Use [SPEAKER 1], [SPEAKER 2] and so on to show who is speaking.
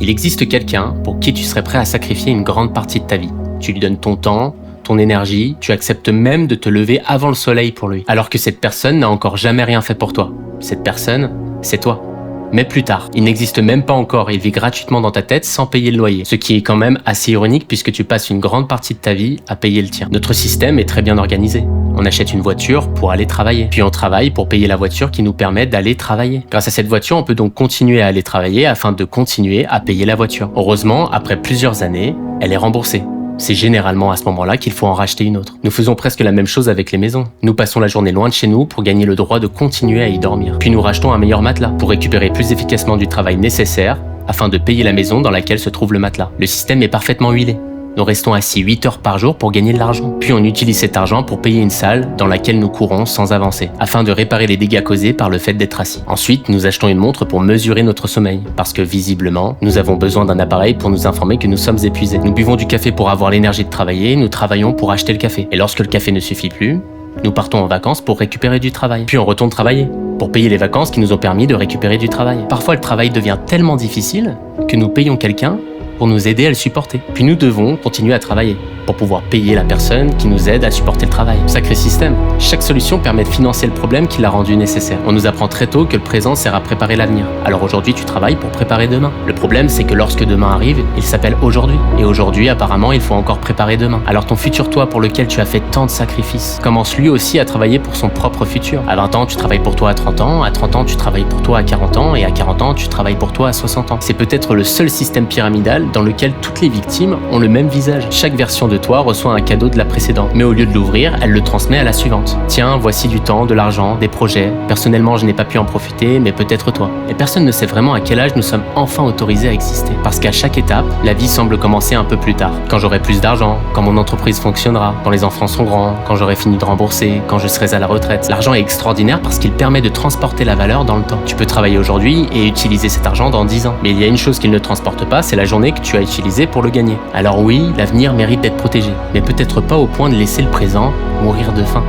[SPEAKER 1] Il existe quelqu'un pour qui tu serais prêt à sacrifier une grande partie de ta vie. Tu lui donnes ton temps, ton énergie, tu acceptes même de te lever avant le soleil pour lui. Alors que cette personne n'a encore jamais rien fait pour toi. Cette personne, c'est toi. Mais plus tard, il n'existe même pas encore, il vit gratuitement dans ta tête sans payer le loyer. Ce qui est quand même assez ironique puisque tu passes une grande partie de ta vie à payer le tien. Notre système est très bien organisé. On achète une voiture pour aller travailler. Puis on travaille pour payer la voiture qui nous permet d'aller travailler. Grâce à cette voiture, on peut donc continuer à aller travailler afin de continuer à payer la voiture. Heureusement, après plusieurs années, elle est remboursée. C'est généralement à ce moment-là qu'il faut en racheter une autre. Nous faisons presque la même chose avec les maisons. Nous passons la journée loin de chez nous pour gagner le droit de continuer à y dormir. Puis nous rachetons un meilleur matelas pour récupérer plus efficacement du travail nécessaire afin de payer la maison dans laquelle se trouve le matelas. Le système est parfaitement huilé. Nous restons assis 8 heures par jour pour gagner de l'argent. Puis on utilise cet argent pour payer une salle dans laquelle nous courons sans avancer, afin de réparer les dégâts causés par le fait d'être assis. Ensuite, nous achetons une montre pour mesurer notre sommeil, parce que visiblement, nous avons besoin d'un appareil pour nous informer que nous sommes épuisés. Nous buvons du café pour avoir l'énergie de travailler, nous travaillons pour acheter le café. Et lorsque le café ne suffit plus, nous partons en vacances pour récupérer du travail. Puis on retourne travailler, pour payer les vacances qui nous ont permis de récupérer du travail. Parfois, le travail devient tellement difficile que nous payons quelqu'un pour nous aider à le supporter. Puis nous devons continuer à travailler pour pouvoir payer la personne qui nous aide à supporter le travail. Sacré système. Chaque solution permet de financer le problème qui l'a rendu nécessaire. On nous apprend très tôt que le présent sert à préparer l'avenir. Alors aujourd'hui, tu travailles pour préparer demain. Le problème, c'est que lorsque demain arrive, il s'appelle aujourd'hui. Et aujourd'hui, apparemment, il faut encore préparer demain. Alors ton futur toi pour lequel tu as fait tant de sacrifices commence lui aussi à travailler pour son propre futur. À 20 ans, tu travailles pour toi à 30 ans. À 30 ans, tu travailles pour toi à 40 ans. Et à 40 ans, tu travailles pour toi à 60 ans. C'est peut-être le seul système pyramidal dans lequel toutes les victimes ont le même visage. Chaque version de toi reçoit un cadeau de la précédente, mais au lieu de l'ouvrir, elle le transmet à la suivante. Tiens, voici du temps, de l'argent, des projets. Personnellement, je n'ai pas pu en profiter, mais peut-être toi. Et personne ne sait vraiment à quel âge nous sommes enfin autorisés à exister. Parce qu'à chaque étape, la vie semble commencer un peu plus tard. Quand j'aurai plus d'argent, quand mon entreprise fonctionnera, quand les enfants sont grands, quand j'aurai fini de rembourser, quand je serai à la retraite. L'argent est extraordinaire parce qu'il permet de transporter la valeur dans le temps. Tu peux travailler aujourd'hui et utiliser cet argent dans 10 ans. Mais il y a une chose qu'il ne transporte pas, c'est la journée que tu as utilisée pour le gagner. Alors oui, l'avenir mérite d'être protégé, mais peut-être pas au point de laisser le présent mourir de faim.